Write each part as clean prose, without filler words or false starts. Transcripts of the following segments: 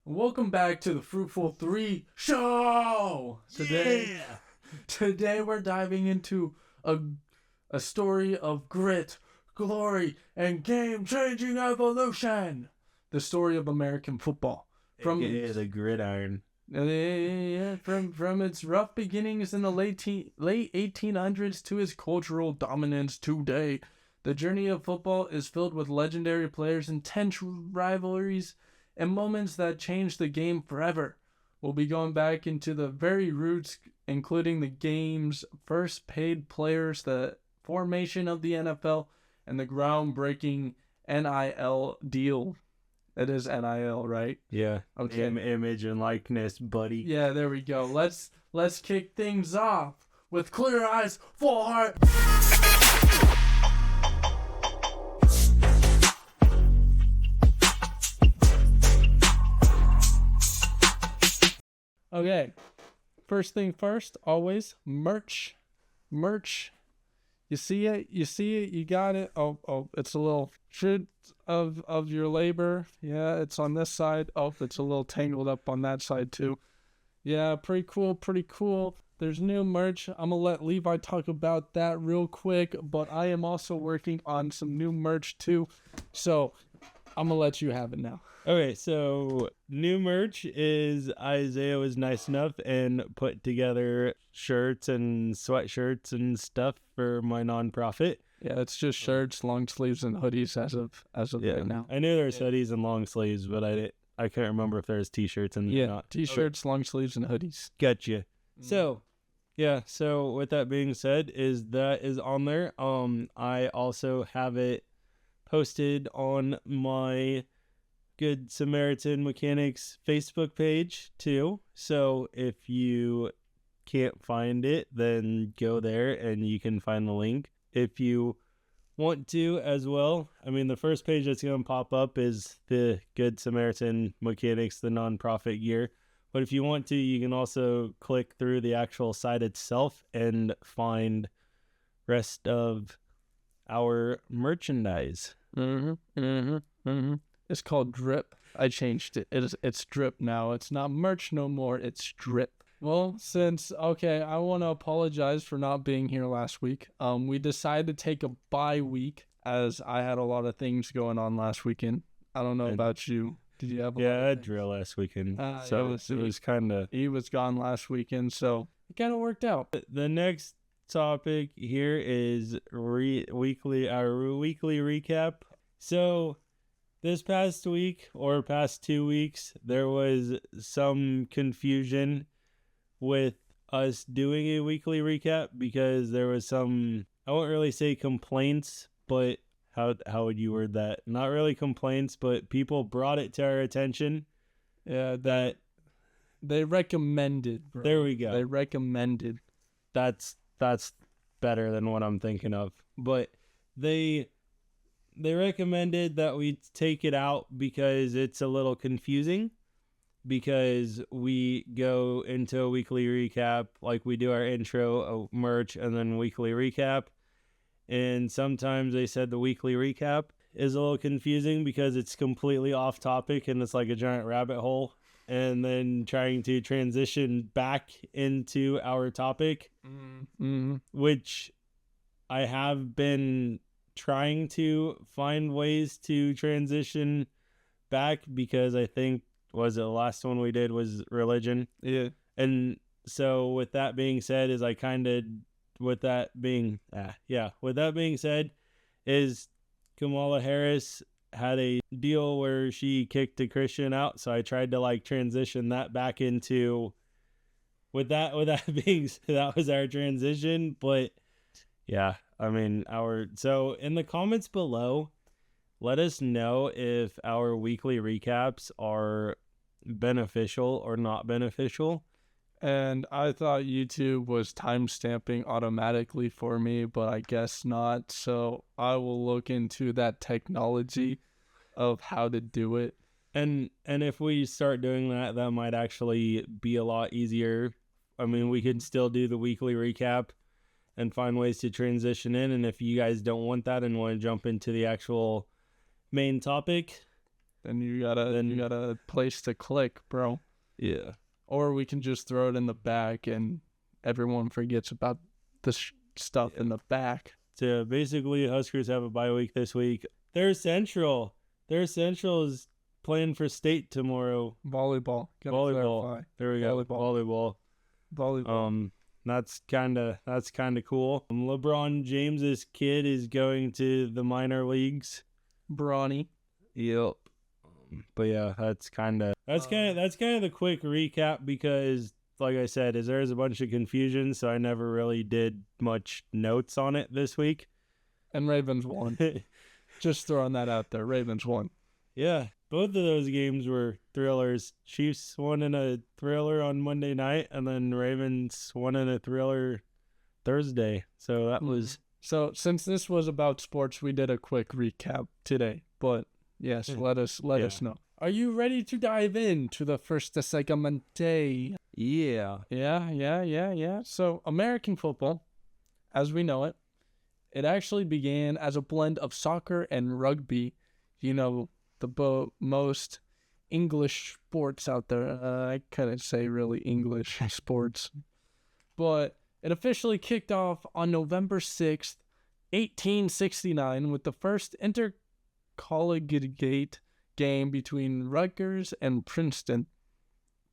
Welcome back to the Fruitful Three Show. Today we're diving into a story of grit, glory, and game-changing evolution. The story of American football. From the gridiron. From its rough beginnings in the late 1800s to its cultural dominance today. The journey of football is filled with legendary players, intense rivalries, and moments that changed the game forever. We'll be going back into the very roots, including the game's first paid players, the formation of the NFL, and the groundbreaking NIL deal. It is NIL, right? Yeah. Okay. Image and likeness, buddy. Yeah, there we go. Let's kick things off with clear eyes, full heart. Okay, first thing first, always merch. You see it, you got it. Oh, it's a little shit of your labor. Yeah, it's on this side. Oh, it's a little tangled up on that side too. Yeah, pretty cool. There's new merch. I'm gonna let Levi talk about that real quick, but I am also working on some new merch too. So I'm gonna let you have it now. Okay, so new merch is Isaiah was nice enough and put together shirts and sweatshirts and stuff for my nonprofit. Yeah, it's just shirts, long sleeves, and hoodies as of right now. I knew there was hoodies and long sleeves, but I can't remember if there was t-shirts and not. T-shirts, long sleeves, and hoodies. Gotcha. So with that being said, that is on there. I also have it posted on my Good Samaritan Mechanics Facebook page too. So if you can't find it, then go there and you can find the link. If you want to as well, I mean, the first page that's going to pop up is the Good Samaritan Mechanics, the nonprofit gear. But if you want to, you can also click through the actual site itself and find rest of our merchandise. It's called Drip. I changed it. It's Drip now. It's not merch no more. It's Drip. Well, I want to apologize for not being here last week. We decided to take a bye week as I had a lot of things going on last weekend. I don't know about you. Did you have a lot I had drill last weekend. It was kind of... He was gone last weekend, so it kind of worked out. The next topic here is our weekly recap. So this past week or past 2 weeks, there was some confusion with us doing a weekly recap because there was some, I won't really say complaints, but how would you word that? Not really complaints, but people brought it to our attention. Yeah, that they recommended, bro. There we go. They recommended. That's better than what I'm thinking of. But they recommended that we take it out because it's a little confusing, because we go into a weekly recap, like we do our intro, merch, and then weekly recap. And sometimes they said the weekly recap is a little confusing because it's completely off topic and it's like a giant rabbit hole. And then trying to transition back into our topic, which I have been trying to find ways to transition back, because I think, was it the last one we did was religion? Yeah. And so with that being said, is Kamala Harris had a deal where she kicked a Christian out, so I tried to transition that back into that was our transition. But yeah, I mean, so in the comments below, let us know if our weekly recaps are beneficial or not beneficial. And I thought YouTube was timestamping automatically for me, but I guess not. So I will look into that technology of how to do it. And if we start doing that, that might actually be a lot easier. I mean, we could still do the weekly recap and find ways to transition in. And if you guys don't want that and want to jump into the actual main topic, then you got a place to click, bro. Yeah. Or we can just throw it in the back and everyone forgets about the stuff in the back. So basically, Huskers have a bye week this week. Their Central is playing for state tomorrow. Volleyball. Volleyball. There we go. Volleyball. That's kind of cool. LeBron James's kid is going to the minor leagues. Brawny. Yep. But yeah, that's kind of the quick recap, because like I said, there's a bunch of confusion, so I never really did much notes on it this week. And Ravens won. Just throwing that out there. Ravens won. Yeah, both of those games were thrillers. Chiefs won in a thriller on Monday night, and then Ravens won in a thriller Thursday. So that was... So since this was about sports, we did a quick recap today. But yes, let us know. Are you ready to dive into the first segment? Yeah. So American football, as we know it, it actually began as a blend of soccer and rugby. You know, the most English sports out there. I couldn't say really English sports. But it officially kicked off on November 6th, 1869, with the first intercollegiate game between Rutgers and Princeton.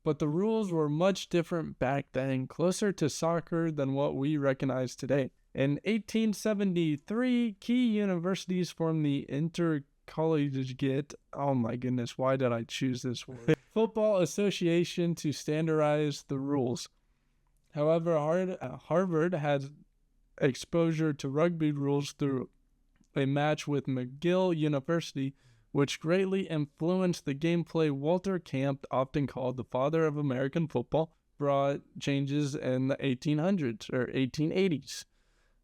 But the rules were much different back then, closer to soccer than what we recognize today. In 1873, key universities formed the Intercollegiate, oh my goodness, why did I choose this word? Football Association to standardize the rules. However, Harvard had exposure to rugby rules through a match with McGill University, which greatly influenced the gameplay. Walter Camp, often called the father of American football, brought changes in the 1800s or 1880s,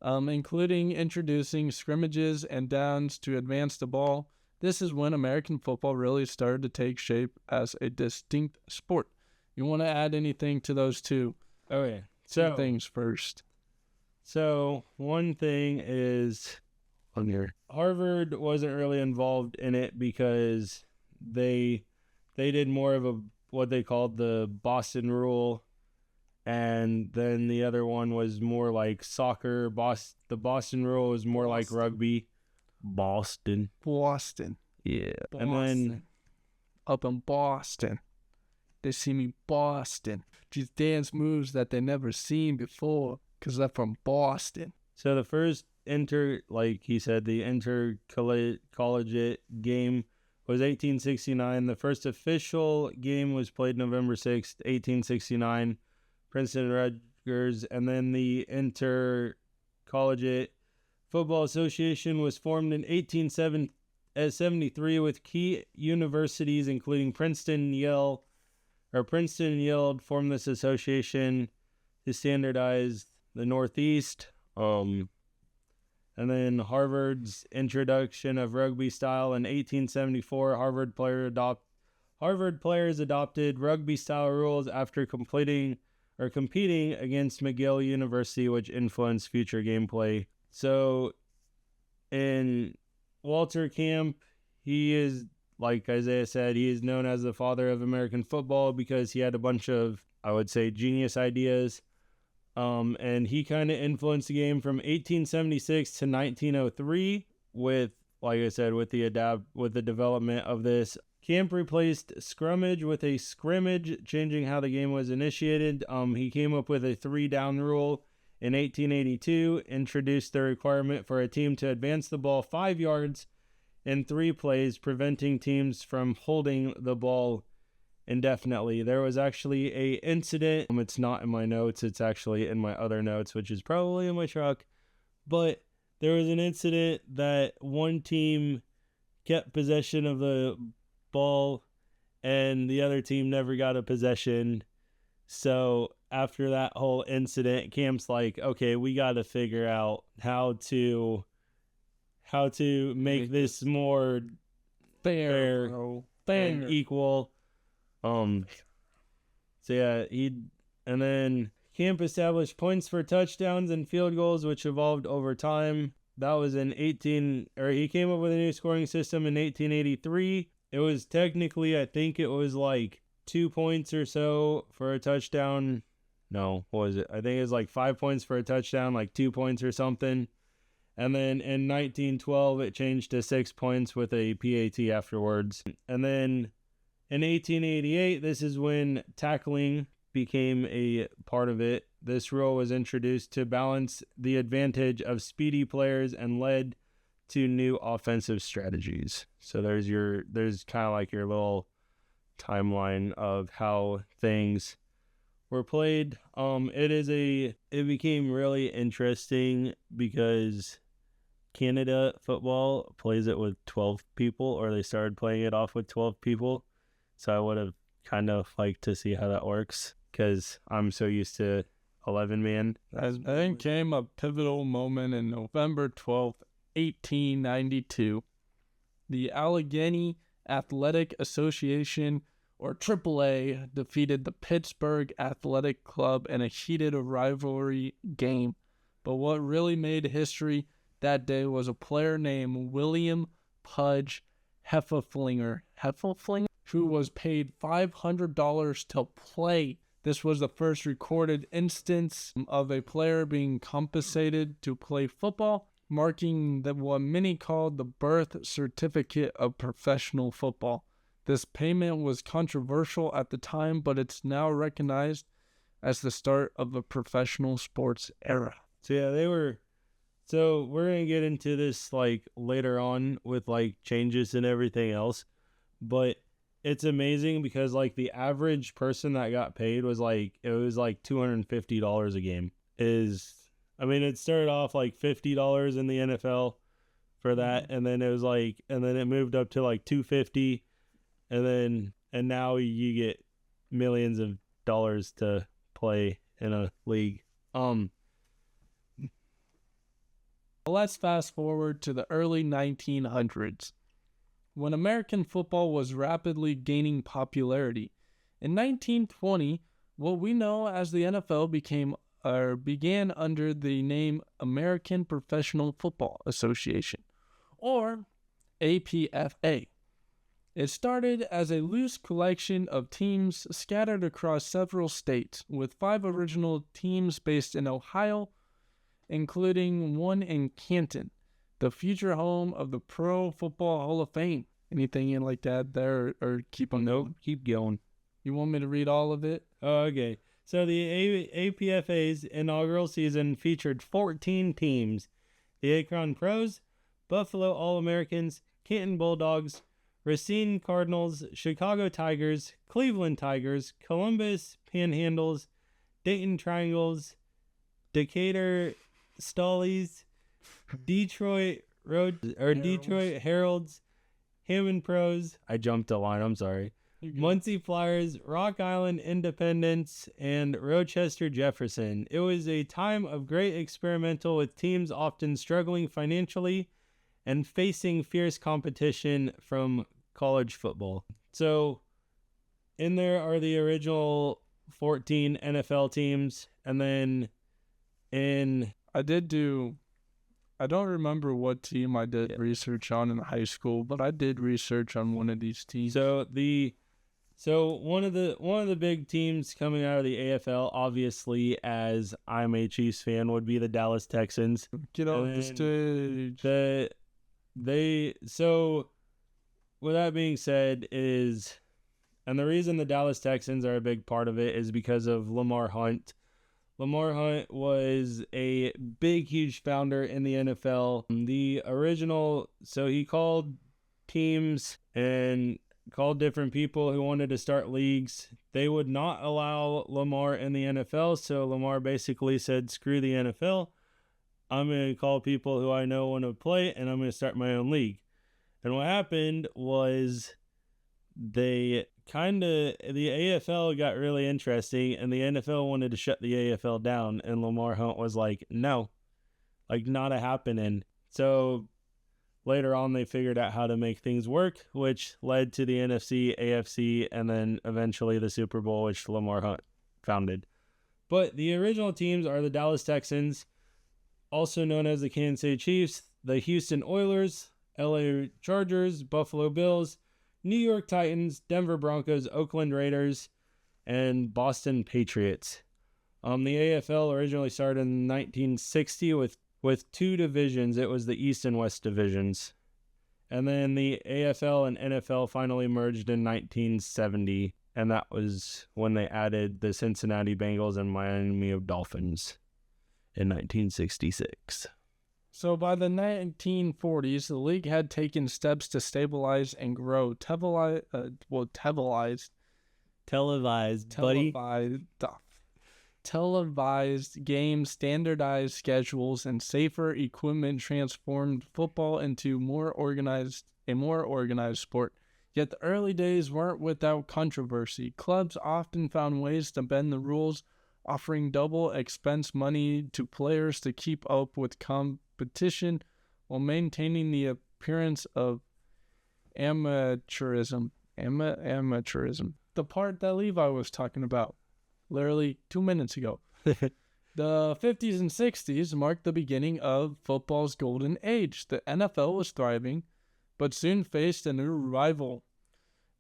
including introducing scrimmages and downs to advance the ball. This is when American football really started to take shape as a distinct sport. You want to add anything to those two? Okay. Two things first. So one thing is, Harvard wasn't really involved in it because they did more of what they called the Boston rule, and then the other one was more like soccer. The Boston rule was more like rugby. Boston. Yeah. Boston. And then up in Boston, they see me Boston. Just dance moves that they never seen before, because they're from Boston. So the first the intercollegiate game was 1869. The first official game was played November 6th, 1869, Princeton Rutgers. And then the Intercollegiate Football Association was formed in 1873 with key universities including Princeton and Yale formed this association to standardize the Northeast. And then Harvard's introduction of rugby style in 1874, Harvard players adopted rugby style rules after competing against McGill University, which influenced future gameplay. So in Walter Camp, he is, like Isaiah said, he is known as the father of American football because he had a bunch of, I would say, genius ideas. And he kind of influenced the game from 1876 to 1903 with, like I said, with the development of this. Camp replaced scrummage with a scrimmage, changing how the game was initiated. He came up with a 3-down rule in 1882, introduced the requirement for a team to advance the ball 5 yards in 3 plays, preventing teams from holding the ball indefinitely. There was actually a incident. It's not in my notes. It's actually in my other notes, which is probably in my truck. But there was an incident that one team kept possession of the ball and the other team never got a possession. So after that whole incident, Camp's like, okay, we got to figure out how to make this more fair and equal. So yeah, and then Camp established points for touchdowns and field goals, which evolved over time. That was he came up with a new scoring system in 1883. it was technically, I think it was like 2 points or so for a touchdown. No, what was it? I think it was like 5 points for a touchdown, like 2 points or something. And then in 1912, it changed to 6 points with a PAT afterwards. And then in 1888, this is when tackling became a part of it. This rule was introduced to balance the advantage of speedy players and led to new offensive strategies. So there's kind of like your little timeline of how things were played. It became really interesting because Canada football plays it with 12 people, or they started playing it off with 12 people. So I would have kind of liked to see how that works because I'm so used to 11 man. Then came a pivotal moment in November 12th, 1892. The Allegheny Athletic Association, or AAA, defeated the Pittsburgh Athletic Club in a heated rivalry game. But what really made history that day was a player named William Pudge Heffelfinger, who was paid $500 to play. This was the first recorded instance of a player being compensated to play football, marking what many called the birth certificate of professional football. This payment was controversial at the time, but it's now recognized as the start of a professional sports era. So yeah, so we're going to get into this like later on with like changes and everything else, but it's amazing because like the average person that got paid was like, it was like $250 a game. It started off like $50 in the NFL for that, and then it moved up to like $250, and now you get millions of dollars to play in a league. Let's fast forward to the early 1900s, when American football was rapidly gaining popularity. In 1920, what we know as the NFL began under the name American Professional Football Association, or APFA. It started as a loose collection of teams scattered across several states, with 5 original teams based in Ohio, including one in Canton, the future home of the Pro Football Hall of Fame. Anything in like that there, or keep on? Nope, keep going. You want me to read all of it? Oh, okay. So the APFA's inaugural season featured 14 teams: the Akron Pros, Buffalo All-Americans, Canton Bulldogs, Racine Cardinals, Chicago Tigers, Cleveland Tigers, Columbus Panhandles, Dayton Triangles, Decatur Stollies, Detroit Heralds, Hammond Pros. I jumped a line, I'm sorry. Muncie Flyers, Rock Island Independence, and Rochester Jefferson. It was a time of great experimental, with teams often struggling financially and facing fierce competition from college football. So in there are the original 14 NFL teams, and then I don't remember what team I did research on in high school, but I did research on one of these teams. So one of the big teams coming out of the AFL, obviously, as I'm a Chiefs fan, would be the Dallas Texans. Get off the stage. So with that being said, and the reason the Dallas Texans are a big part of it is because of Lamar Hunt. Lamar Hunt was a big, huge founder in the NFL. So he called teams and called different people who wanted to start leagues. They would not allow Lamar in the NFL, so Lamar basically said, screw the NFL. I'm going to call people who I know want to play, and I'm going to start my own league. And what happened was the AFL got really interesting, and the NFL wanted to shut the AFL down, and Lamar Hunt was like, no, like not a happening. So later on, they figured out how to make things work, which led to the NFC, AFC, and then eventually the Super Bowl, which Lamar Hunt founded. But the original teams are the Dallas Texans, also known as the Kansas City Chiefs, the Houston Oilers, LA Chargers, Buffalo Bills, New York Titans, Denver Broncos, Oakland Raiders, and Boston Patriots. The AFL originally started in 1960 with two divisions. It was the East and West divisions. And then the AFL and NFL finally merged in 1970, and that was when they added the Cincinnati Bengals and Miami Dolphins in 1966. So by the 1940s, the league had taken steps to stabilize and grow televised games, standardized schedules, and safer equipment transformed football into a more organized sport. Yet the early days weren't without controversy. Clubs often found ways to bend the rules, offering double expense money to players to keep up with competition while maintaining the appearance of amateurism. The part that Levi was talking about literally 2 minutes ago. The 50s and 60s marked the beginning of football's golden age. The NFL was thriving, but soon faced a new rival,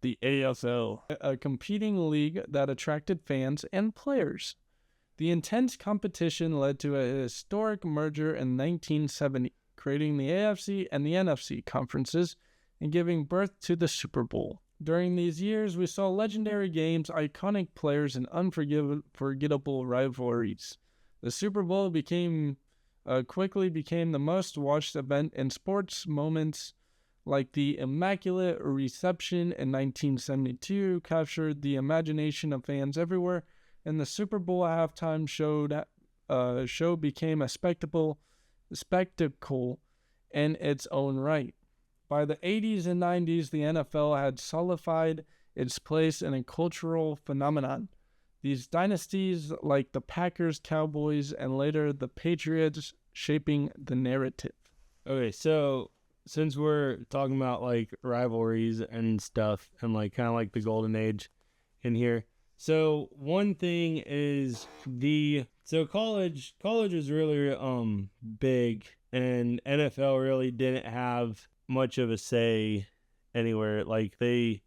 the AFL, a competing league that attracted fans and players. The intense competition led to a historic merger in 1970, creating the AFC and the NFC conferences and giving birth to the Super Bowl. During these years, we saw legendary games, iconic players, and unforgettable rivalries. The Super Bowl quickly became the most-watched event in sports. Moments like the Immaculate Reception in 1972 captured the imagination of fans everywhere, and the Super Bowl halftime show became a spectacle in its own right. By the 80s and 90s, the NFL had solidified its place in a cultural phenomenon. These dynasties, like the Packers, Cowboys, and later the Patriots, shaping the narrative. Okay, so since we're talking about like rivalries and stuff and like kind of like the golden age in here, so one thing is college is really big, and NFL really didn't have much of a say anywhere. Like they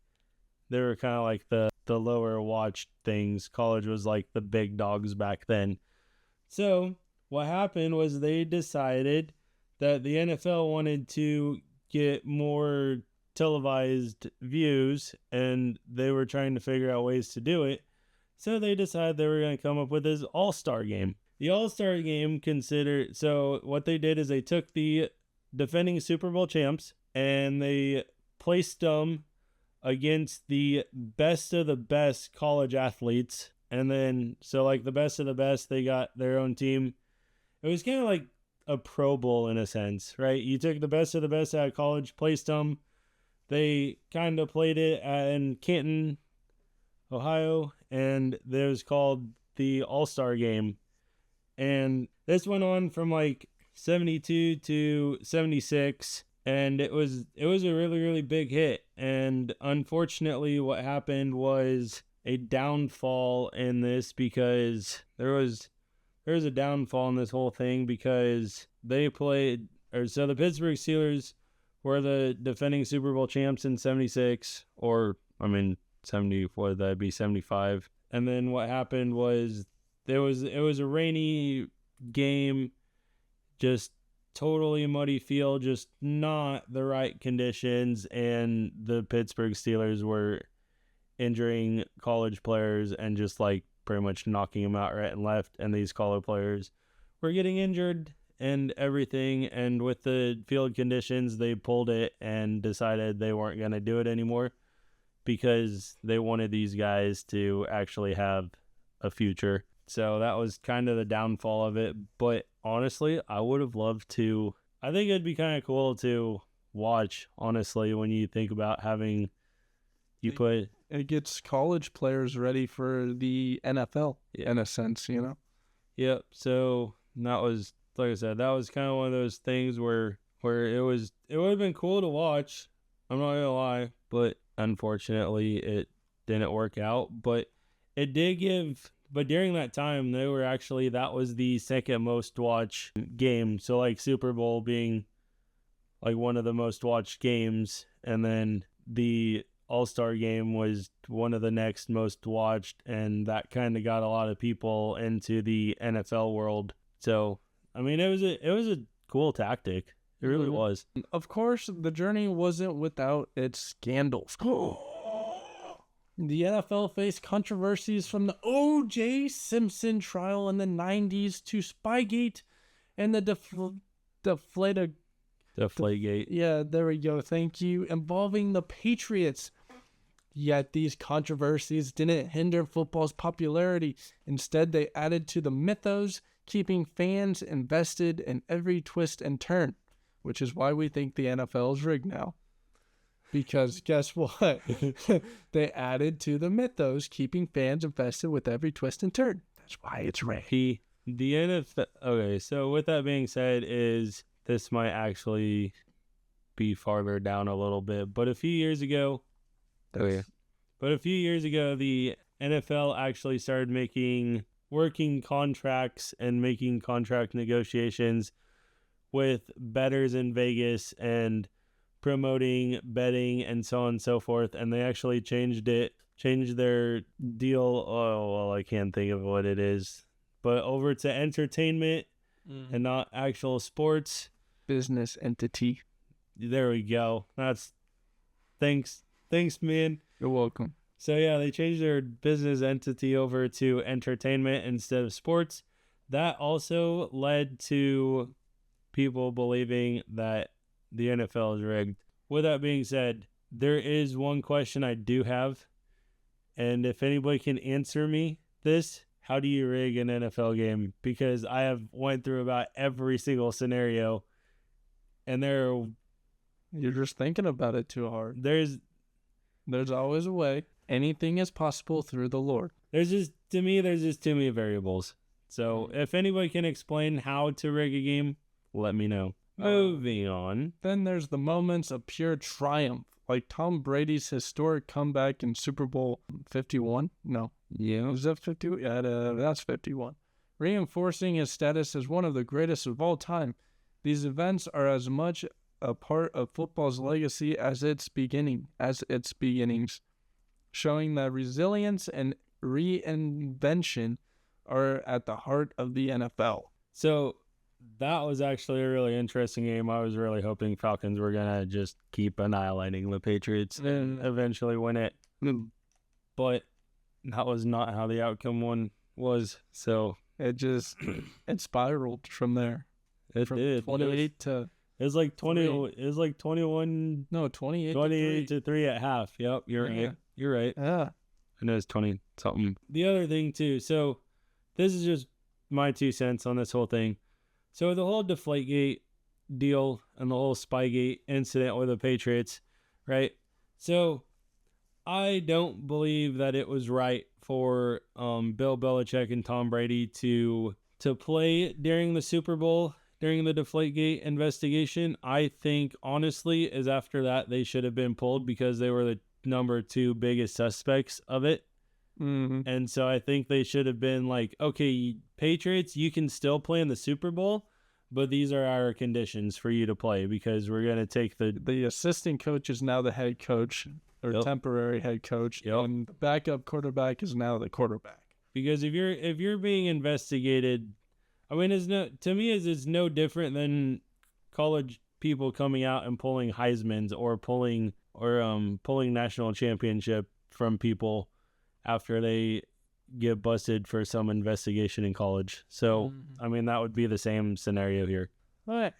were kind of like the lower watched things. College was like the big dogs back then. So what happened was they decided that the NFL wanted to get more televised views, and they were trying to figure out ways to do it. So they decided they were going to come up with this all-star game. The all-star game so what they did is they took the defending Super Bowl champs and they placed them against the best of the best college athletes. And then, so like the best of the best, they got their own team. It was kind of like a Pro Bowl in a sense, right? You took the best of the best out of college, placed them. They kind of played it in Canton, Ohio, and it was called the All-Star Game. And this went on from like 72 to 76, and it was a really, really big hit. And unfortunately, what happened was a downfall in this, because there was a downfall in this whole thing, because the Pittsburgh Steelers were the defending Super Bowl champs in 76, or 74, that'd be 75. And then what happened was it was a rainy game, just totally muddy field, just not the right conditions, and the Pittsburgh Steelers were injuring college players and just like pretty much knocking them out right and left, and these college players were getting injured and everything, and with the field conditions they pulled it and decided they weren't going to do it anymore, because they wanted these guys to actually have a future. So that was kind of the downfall of it. But honestly, I would have loved to. I think it'd be kind of cool to watch, honestly, when you think about having it gets college players ready for the NFL, in a sense, you know? Yep. So that was, like I said, that was kind of one of those things where it would have been cool to watch. I'm not gonna lie, but unfortunately it didn't work out. But it did give. But during that time, that was the second most watched game. So like Super Bowl being like one of the most watched games, and then the All-Star game was one of the next most watched, and that kind of got a lot of people into the NFL world. So, I mean, it was a cool tactic. It really was. Of course, the journey wasn't without its scandals. The NFL faced controversies from the O.J. Simpson trial in the 90s to Spygate and the Deflategate. Yeah, there we go. Thank you. Involving the Patriots. Yet these controversies didn't hinder football's popularity. Instead, they added to the mythos, keeping fans invested in every twist and turn, which is why we think the NFL is rigged now. Because guess what? They added to the mythos, keeping fans invested with every twist and turn. That's why it's rigged. The NFL. Okay, so with that being said, this might actually be farther down a little bit, but a few years ago, the NFL actually started working contracts and making contract negotiations with bettors in Vegas and promoting betting and so on and so forth, and they actually changed their deal. Oh, well, I can't think of what it is, but over to entertainment and not actual sports. Business entity. There we go. Thanks, man. You're welcome. So yeah, they changed their business entity over to entertainment instead of sports. That also led to people believing that the NFL is rigged. With that being said, there is one question I do have, and if anybody can answer me this, how do you rig an NFL game? Because I have went through about every single scenario, and you're just thinking about it too hard. There's always a way. Anything is possible through the Lord. There's just too many variables. So if anybody can explain how to rig a game, let me know. Moving on. Then there's the moments of pure triumph, like Tom Brady's historic comeback in Super Bowl 51. No. Yeah. Is that 51? Yeah, that's 51. Reinforcing his status as one of the greatest of all time. These events are as much a part of football's legacy as its beginnings, showing that resilience and reinvention are at the heart of the NFL. So that was actually a really interesting game. I was really hoping Falcons were going to just keep annihilating the Patriots and eventually win it. But that was not how the outcome was. So it spiraled from there. It did. 28 to... It was like 20. It was like 21. No, 28 to 3 at half. Yep, you're right. You're right. Yeah. I know it's 20 something. The other thing too. So this is just my 2 cents on this whole thing. So the whole Deflategate deal and the whole Spygate incident with the Patriots, right? So I don't believe that it was right for Bill Belichick and Tom Brady to play during the Super Bowl. During the Deflategate investigation, I think, honestly, is after that they should have been pulled because they were the number 2 biggest suspects of it. Mm-hmm. And so I think they should have been like, okay, Patriots, you can still play in the Super Bowl, but these are our conditions for you to play because we're going to take the assistant coach is now the head coach or temporary head coach, and the backup quarterback is now the quarterback. Because if you're being investigated, I mean, it's no different than college people coming out and pulling Heismans or pulling national championship from people after they get busted for some investigation in college. So, I mean, that would be the same scenario here. All right.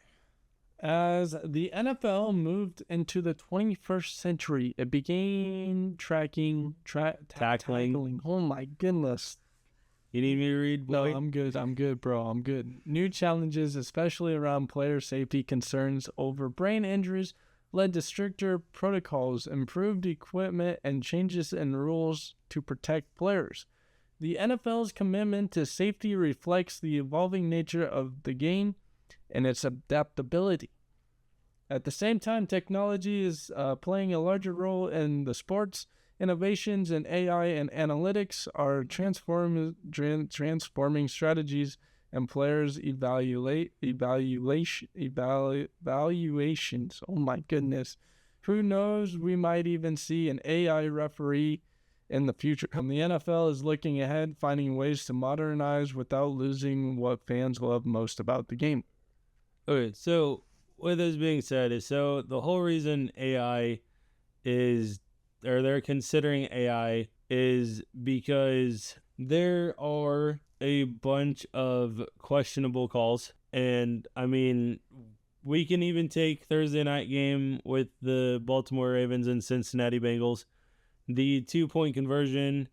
As the NFL moved into the 21st century, it began tackling. Oh my goodness. You need me to read? No, I'm good, bro. I'm good. New challenges, especially around player safety concerns over brain injuries, led to stricter protocols, improved equipment, and changes in rules to protect players. The NFL's commitment to safety reflects the evolving nature of the game and its adaptability. At the same time, technology is playing a larger role in the sports. Innovations in AI and analytics are transforming strategies and players' evaluations. Oh my goodness. Who knows? We might even see an AI referee in the future. The NFL is looking ahead, finding ways to modernize without losing what fans love most about the game. Okay, so with this being said, so the whole reason AI is, or they're considering AI, is because there are a bunch of questionable calls. And I mean, we can even take Thursday night game with the Baltimore Ravens and Cincinnati Bengals. The 2-point conversion,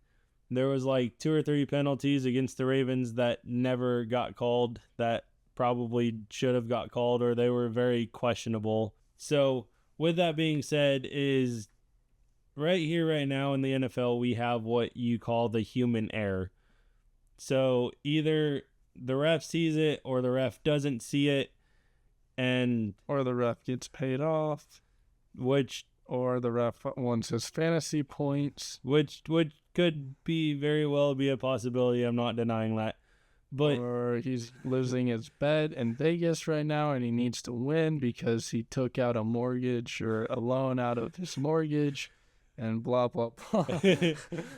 there was like 2 or 3 penalties against the Ravens that never got called, that probably should have got called, or they were very questionable. So with that being said, is right here, right now in the NFL, we have what you call the human error. So either the ref sees it or the ref doesn't see it, and Or the ref gets paid off, or the ref wants his fantasy points. which could be very well be a possibility. I'm not denying that. But Or he's losing his bet in Vegas right now and he needs to win because he took out a mortgage or a loan out of his mortgage and blah, blah, blah.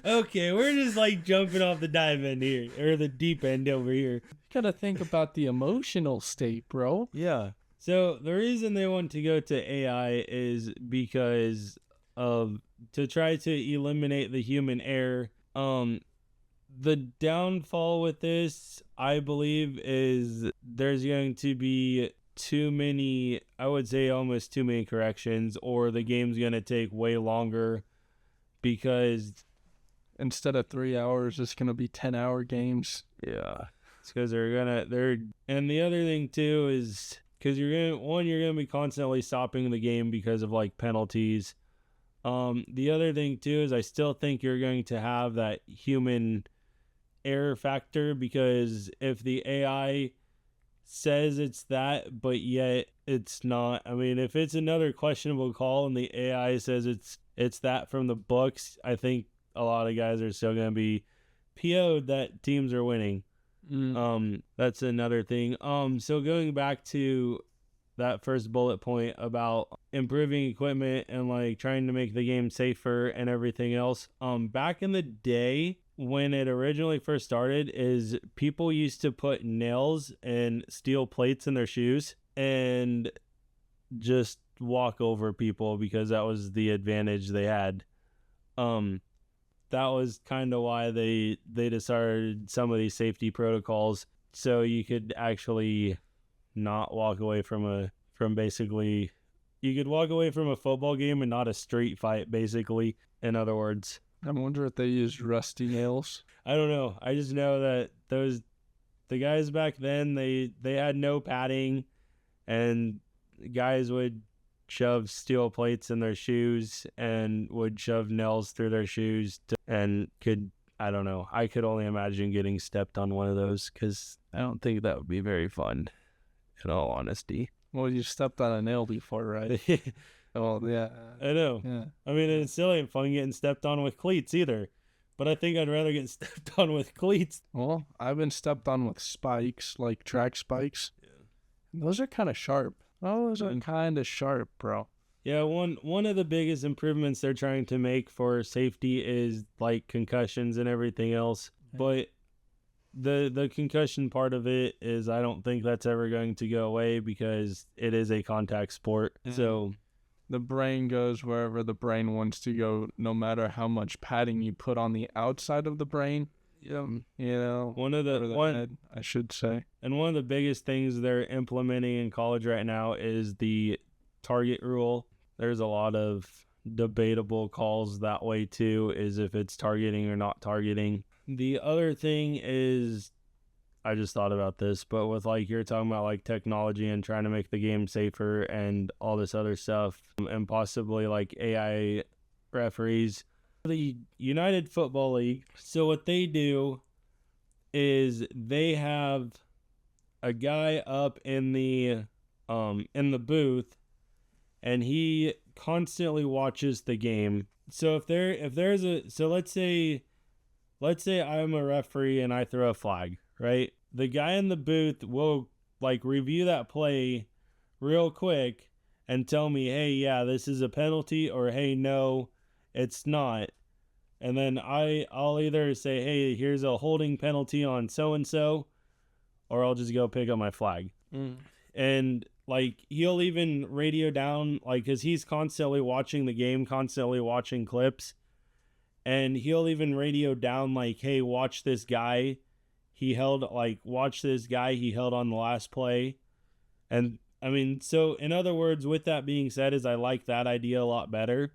okay, we're just like jumping off the dive end here, or the deep end over here. Gotta think about the emotional state, bro. Yeah. So the reason they want to go to AI is because of to try to eliminate the human error. The downfall with this, I believe, is there's going to be too many, I would say almost too many corrections, or the game's going to take way longer because Instead of 3 hours, it's gonna be 10-hour games. yeah, it's because and the other thing too is because you're gonna be constantly stopping the game because of like penalties. The other thing too is I still think you're going to have that human error factor, because if the AI says it's that but yet it's not, I mean, if it's another questionable call and the AI says it's that from the books, I think a lot of guys are still going to be PO'd that teams are winning. That's another thing. So going back to that first bullet point about improving equipment and like trying to make the game safer and everything else, back in the day when it originally first started, is people used to put nails and steel plates in their shoes and just walk over people because that was the advantage they had. That was kind of why they decided some of these safety protocols, so you could actually not walk away from basically, you could walk away from a football game and not a street fight, basically, in other words. I wonder if they used rusty nails. I don't know. I just know that the guys back then, they had no padding, and guys would shove steel plates in their shoes and would shove nails through their shoes I don't know. I could only imagine getting stepped on one of those, because I don't think that would be very fun, in all honesty. Well, you stepped on a nail before, right? Oh, yeah. I know. Yeah. I mean, it's still ain't fun getting stepped on with cleats either. But I think I'd rather get stepped on with cleats. Well, I've been stepped on with spikes, like track spikes. Yeah. Those are kind of sharp. Those are kind of sharp, bro. Yeah, one of the biggest improvements they're trying to make for safety is like concussions and everything else. But the concussion part of it is, I don't think that's ever going to go away because it is a contact sport. So the brain goes wherever the brain wants to go, no matter how much padding you put on the outside of the brain. Yeah, you know, head, I should say. And one of the biggest things they're implementing in college right now is the target rule. There's a lot of debatable calls that way too, is if it's targeting or not targeting. The other thing is, I just thought about this, but with like you're talking about like technology and trying to make the game safer and all this other stuff, and possibly like AI referees. The United Football League, so what they do is they have a guy up in the booth, and he constantly watches the game. So let's say I'm a referee and I throw a flag, right? The guy in the booth will like review that play real quick and tell me, hey, yeah, this is a penalty, or hey, no, it's not. And then I'll either say, hey, here's a holding penalty on so-and-so, or I'll just go pick up my flag. And like, he'll even radio down, like, because he's constantly watching the game, constantly watching clips, and he'll even radio down, like, hey, watch this guy. Watch this guy he held on the last play. And I mean, so in other words, with that being said, is I like that idea a lot better,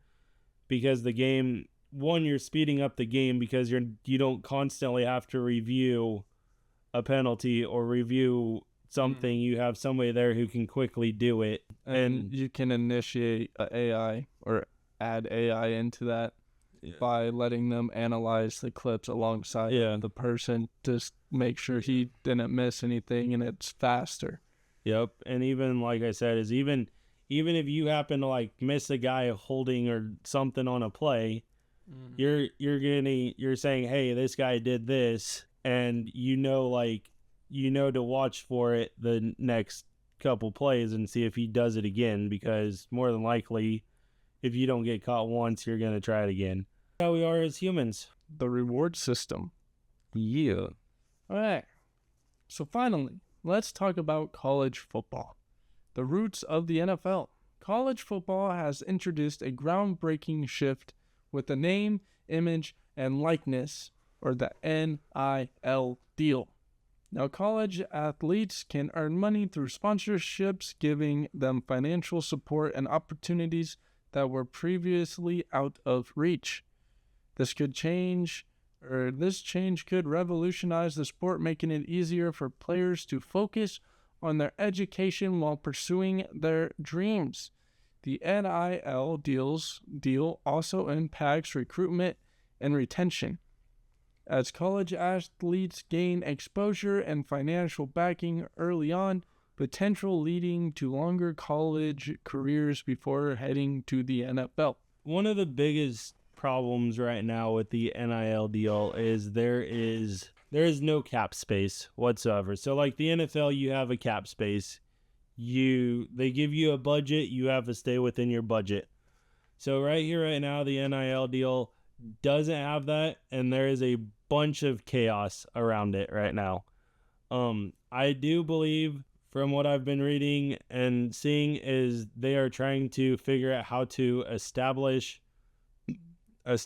because the game, one, you're speeding up the game because you don't constantly have to review a penalty or review something. You have somebody there who can quickly do it, and you can initiate a AI or add AI into that by letting them analyze the clips alongside the person to make sure he didn't miss anything, and it's faster. Yep. And even, like I said, is even if you happen to like miss a guy holding or something on a play, you're saying, hey, this guy did this, and to watch for it the next couple plays and see if he does it again, because more than likely, if you don't get caught once, you're going to try it again. How we are as humans. The reward system. Yeah. All right. So finally, let's talk about college football. The roots of the NFL. College football has introduced a groundbreaking shift with the name, image, and likeness, or the NIL deal. Now, college athletes can earn money through sponsorships, giving them financial support and opportunities that were previously out of reach. This change could revolutionize the sport, making it easier for players to focus on their education while pursuing their dreams. The NIL deal also impacts recruitment and retention, as college athletes gain exposure and financial backing early on, potential leading to longer college careers before heading to the NFL. One of the biggest problems right now with the NIL deal is there is no cap space whatsoever. So like the NFL, you have a cap space. They give you a budget, you have to stay within your budget. So right here, right now, the NIL deal doesn't have that, and there is a bunch of chaos around it right now. I do believe, from what I've been reading and seeing, is they are trying to figure out how to establish a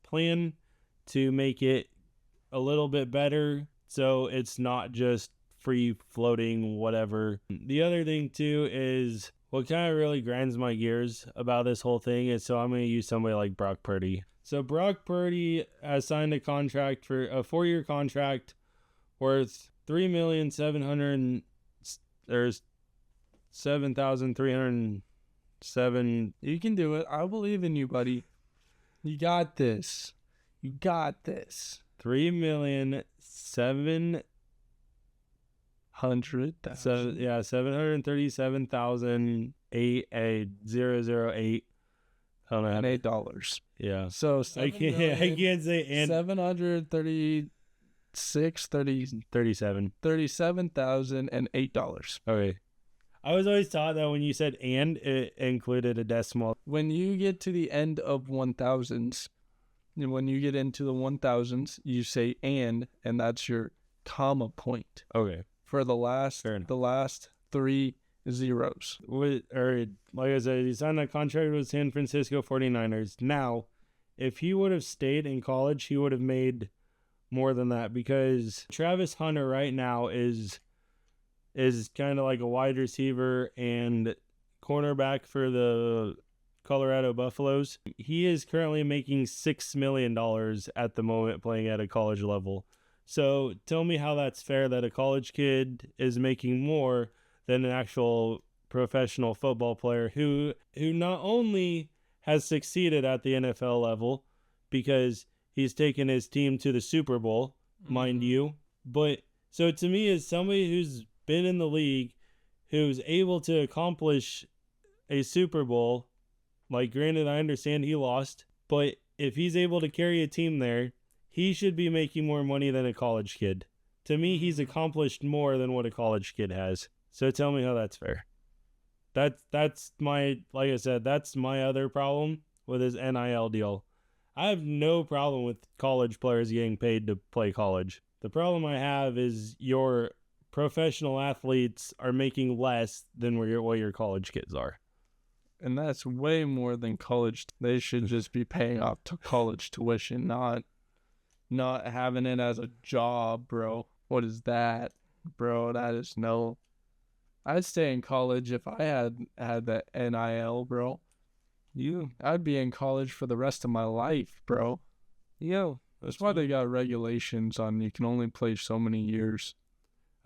plan to make it a little bit better, so it's not just free floating whatever. The other thing too is what kind of really grinds my gears about this whole thing is, so I'm going to use somebody like Brock Purdy. So Brock Purdy has signed a contract for a 4-year contract worth $3,703,707. You can do it. I believe in you, buddy. You got this. You got this. $737,008. I don't know, and $8. Yeah. So I can't say and 37,008. Okay. I was always taught that when you said and, it included a decimal. When you get to the end of 1000s, and when you get into the 1000s, you say and that's your comma point. Okay. For the last 3 zeros. Like I said, he signed that contract with San Francisco 49ers. Now, if he would have stayed in college, he would have made more than that, because Travis Hunter right now is kind of like a wide receiver and cornerback for the Colorado Buffaloes. He is currently making $6 million at the moment playing at a college level. So tell me how that's fair that a college kid is making more than an actual professional football player who not only has succeeded at the NFL level because he's taken his team to the Super Bowl, mind you, but so to me, as somebody who's been in the league, who's able to accomplish a Super Bowl, like granted, I understand he lost, but if he's able to carry a team there, he should be making more money than a college kid. To me, he's accomplished more than what a college kid has. So tell me how that's fair. That's my, like I said, that's my other problem with his NIL deal. I have no problem with college players getting paid to play college. The problem I have is your professional athletes are making less than what your college kids are. And that's way more than college. They should just be paying off to college tuition, not having it as a job, bro. What is that, bro? That is no. I'd stay in college if I had that NIL, bro. I'd be in college for the rest of my life, bro. Yo, That's why they got regulations on you can only play so many years.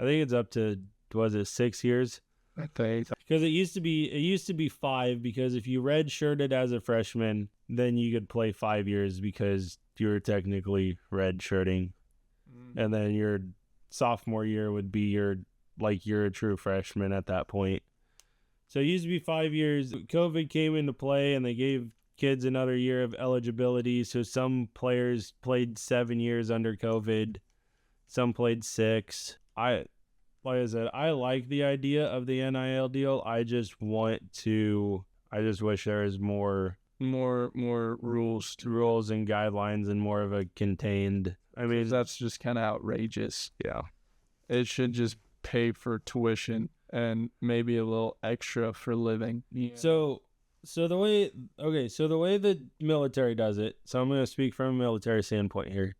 I think it's up to, was it 6 years? I think. Because it used to be 5, because if you redshirted as a freshman, then you could play 5 years because you were technically redshirting. And then your sophomore year would be you're a true freshman at that point. So it used to be 5 years. COVID came into play and they gave kids another year of eligibility. So some players played 7 years under COVID. Some played 6. Like I said, I like the idea of the NIL deal. I just wish there was more rules and guidelines and more of a contained. I mean, that's just kind of outrageous. Yeah. It should just pay for tuition and maybe a little extra for living. Yeah. So the way the military does it, so I'm going to speak from a military standpoint here.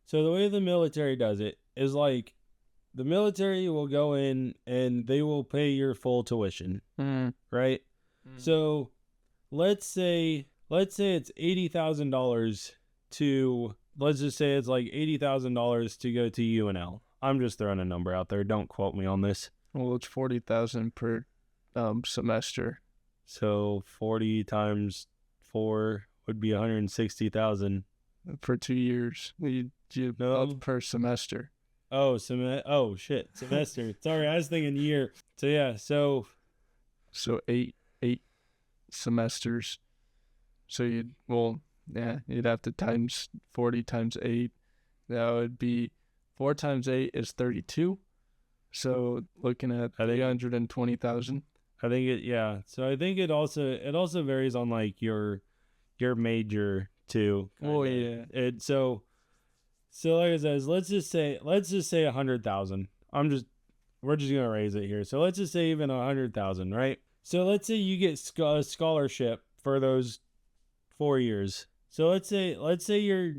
So the way the military does it is like the military will go in and they will pay your full tuition, right? So let's say it's $80,000 to, let's just say it's like $80,000 to go to UNL. I'm just throwing a number out there. Don't quote me on this. Well, it's $40,000 per semester. So 40 times 4 would be 160,000 for 2 years. No, per semester. Oh, shit, semester. Sorry, I was thinking year. So yeah, so 8 semesters. So you'd have to times 40 times 8. That would be 4 times 8 is 32. So looking at 320,000. I think it, yeah. So I think it also varies on like your major too. Oh yeah. So like I said, let's just say 100,000. We're just gonna raise it here. So let's just say even 100,000, right? So let's say you get a scholarship for those 4 years. So let's say you're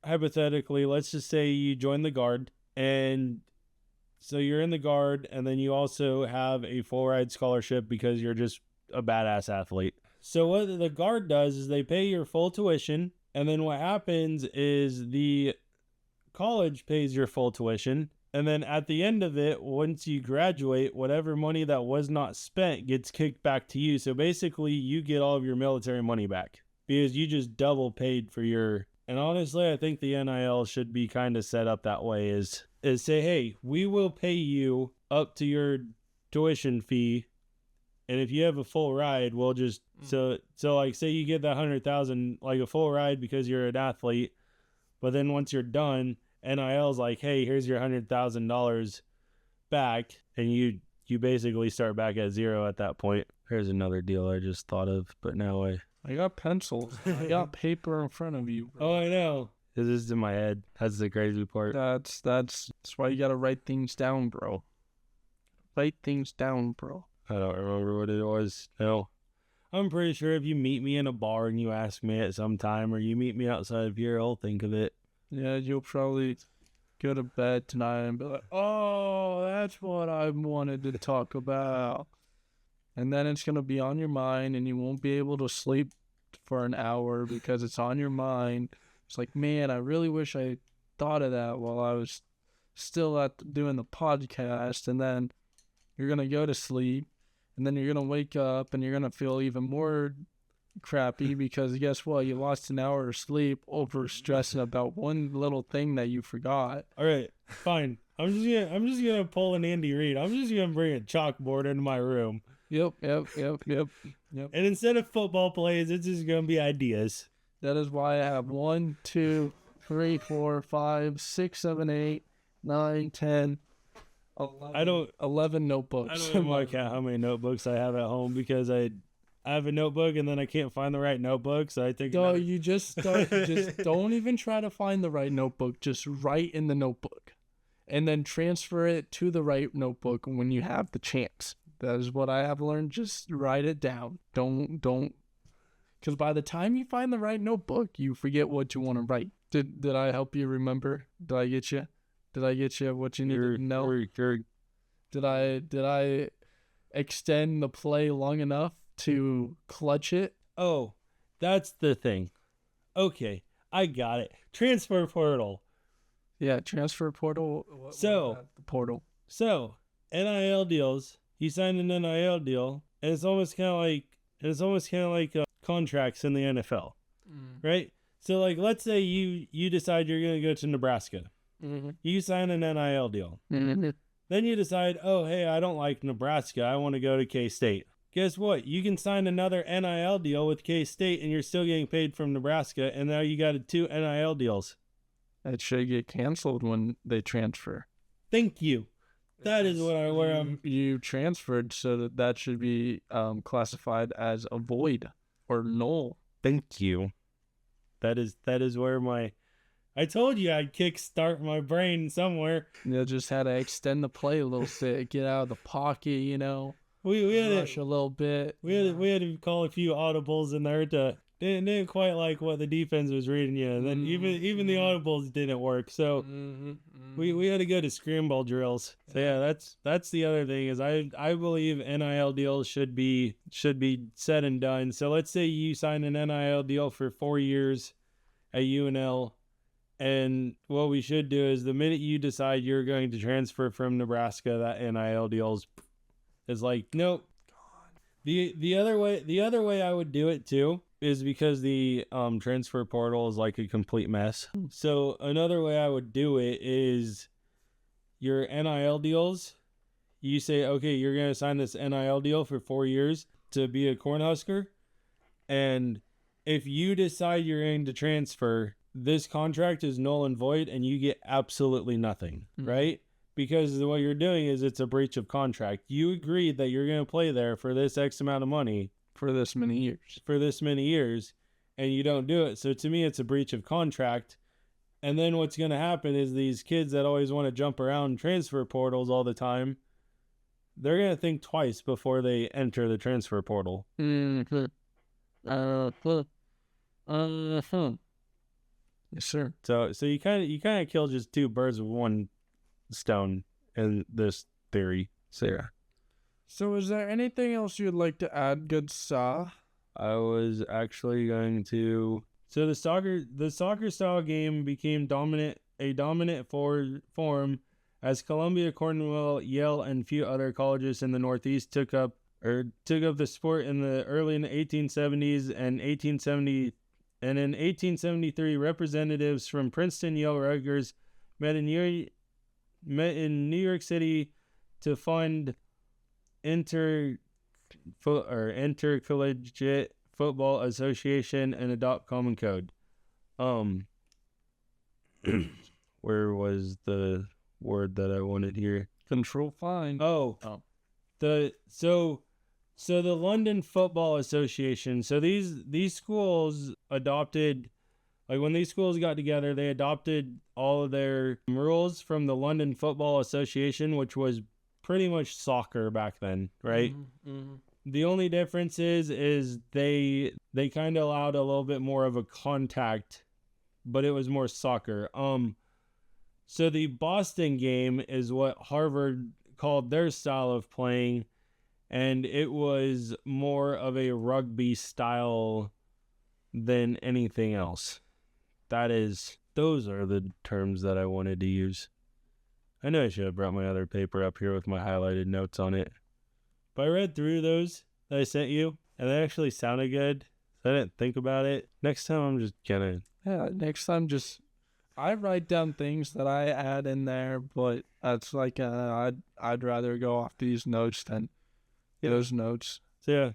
hypothetically, let's just say you join the Guard, and so you're in the Guard, and then you also have a full ride scholarship because you're just a badass athlete. So what the Guard does is they pay your full tuition, and then what happens is the college pays your full tuition, and then at the end of it, once you graduate, whatever money that was not spent gets kicked back to you. So basically, you get all of your military money back because you just double paid for your. And honestly, I think the NIL should be kind of set up that way, is say, hey, we will pay you up to your tuition fee, and if you have a full ride, we'll just so like say you get that 100,000 like a full ride because you're an athlete, but then once you're done, NIL's like, hey, here's your $100,000 back, and you basically start back at zero at that point. Here's another deal I just thought of, but now I got pencils. I got paper in front of you, bro. Oh, I know. This is in my head. That's the crazy part. That's why you gotta write things down, bro. Write things down, bro. I don't remember what it was. No. I'm pretty sure if you meet me in a bar and you ask me at some time, or you meet me outside of here, I'll think of it. Yeah, you'll probably go to bed tonight and be like, oh, that's what I wanted to talk about. And then it's going to be on your mind, and you won't be able to sleep for an hour because it's on your mind. It's like, man, I really wish I thought of that while I was still doing the podcast. And then you're going to go to sleep, and then you're going to wake up, and you're going to feel even more crappy because guess what? You lost an hour of sleep over stressing about one little thing that you forgot. All right, fine. I'm just gonna pull an Andy Reid. I'm just gonna bring a chalkboard into my room. Yep. And instead of football plays, it's just gonna be ideas. That is why I have 1, 2, 3, 4, 5, 6, 7, 8, 9, 10, I don't 11 notebooks. I don't even want to count how many notebooks I have at home because I have a notebook and then I can't find the right notebook, so I think No, you just don't even try to find the right notebook. Just write in the notebook, and then transfer it to the right notebook when you have the chance. That is what I have learned. Just write it down. Don't, because by the time you find the right notebook, you forget what you want to write. Did I help you remember? Did I get you? Did I get you what you needed to know? Did I extend the play long enough to clutch it? Oh, that's the thing. Okay, I got it. Transfer portal. Yeah, transfer portal. The portal. So, NIL deals. You sign an NIL deal, and it's almost kind of like contracts in the NFL, right? So, like, let's say you decide you're going to go to Nebraska. Mm-hmm. You sign an NIL deal. Mm-hmm. Then you decide, oh, hey, I don't like Nebraska. I want to go to K-State. Guess what? You can sign another NIL deal with K-State, and you're still getting paid from Nebraska, and now you got 2 NIL deals. It should get canceled when they transfer. Thank you. That is where I'm. You transferred, so that should be classified as a void or null. Thank you. That is where my. I told you I'd kickstart my brain somewhere. You just had to extend the play a little bit, get out of the pocket, you know. We had rush a little bit. We had to call a few audibles in there to didn't quite like what the defense was reading you, and then even the audibles didn't work. So we had to go to scramble drills. So yeah, that's the other thing is I believe NIL deals should be said and done. So let's say you sign an NIL deal for 4 years at UNL. And what we should do is the minute you decide you're going to transfer from Nebraska, that NIL deal is like, nope. The other way I would do it too is because the transfer portal is like a complete mess. So another way I would do it is your NIL deals. You say, okay, you're going to sign this NIL deal for 4 years to be a Cornhusker. And if you decide you're going to transfer, this contract is null and void and you get absolutely nothing, right? Because what you're doing is it's a breach of contract. You agreed that you're going to play there for this X amount of money. For this many years. And you don't do it. So to me, it's a breach of contract. And then what's going to happen is these kids that always want to jump around transfer portals all the time, they're going to think twice before they enter the transfer portal. Yes, sir. So you kind of kill just 2 birds with 1 stone in this theory. Sarah. So is there anything else you'd like to add, good sir? I was actually going to. So the soccer style game became a dominant form as Columbia, Cornell, Yale, and a few other colleges in the Northeast took up the sport in the early 1870s and 1870. And in 1873, representatives from Princeton, Yale, Rutgers met in New York City to fund intercollegiate football association and adopt common code. Where was the word that I wanted here? Control find. So the London Football Association. So these schools adopted, like when these schools got together, they adopted all of their rules from the London Football Association, which was pretty much soccer back then, right? Mm-hmm. The only difference is they kind of allowed a little bit more of a contact, but it was more soccer. So the Boston game is what Harvard called their style of playing. And it was more of a rugby style than anything else. Those are the terms that I wanted to use. I know I should have brought my other paper up here with my highlighted notes on it. But I read through those that I sent you, and they actually sounded good. So I didn't think about it. Next time I'm just gonna... Yeah, next time I write down things that I add in there, but it's like I'd rather go off these notes than... those notes. So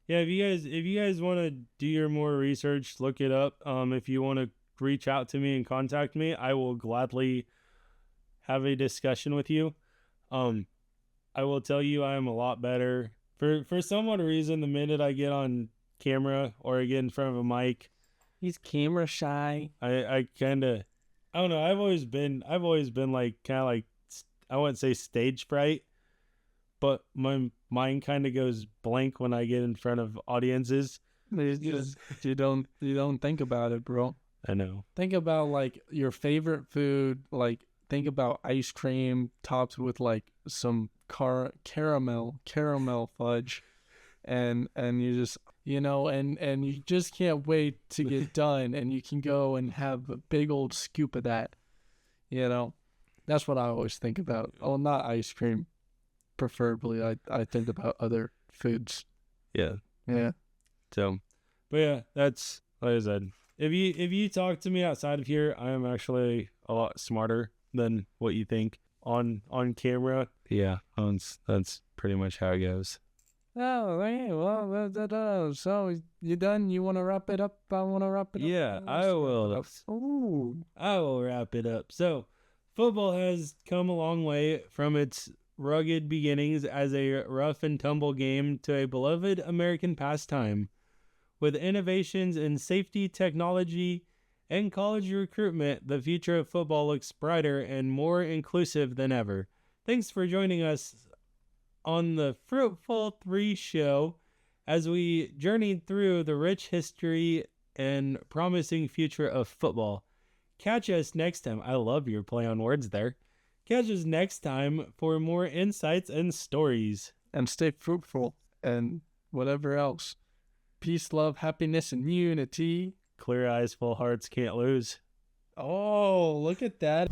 yeah. If you guys want to do your more research, look it up. If you want to reach out to me and contact me, I will gladly have a discussion with you. I will tell you I am a lot better. For some odd reason, the minute I get on camera or I get in front of a mic, He's camera shy. I kind of, I don't know. I've always been like kind of like, I wouldn't say stage fright, but my mind kind of goes blank when I get in front of audiences. You don't think about it, bro. I know. Think about like your favorite food. Like think about ice cream topped with like some caramel fudge, and you just and you just can't wait to get done, and you can go and have a big old scoop of that. That's what I always think about. Oh, not ice cream, preferably. I think about other foods. Yeah. Yeah. So, but yeah, that's like I said. If you talk to me outside of here, I am actually a lot smarter than what you think on camera. Yeah, that's pretty much how it goes. Oh, okay. Well, so you done? You want to wrap it up? I want to wrap it up. Yeah, I will. Ooh. I will wrap it up. So, football has come a long way from its rugged beginnings as a rough and tumble game to a beloved American pastime. With innovations in safety, technology, and college recruitment, the future of football looks brighter and more inclusive than ever. Thanks for joining us on the Fruitful Three Show as we journeyed through the rich history and promising future of football. Catch us next time. I love your play on words there. Catch us next time for more insights and stories. And stay fruitful and whatever else. Peace, love, happiness, and unity. Clear eyes, full hearts, can't lose. Oh, look at that.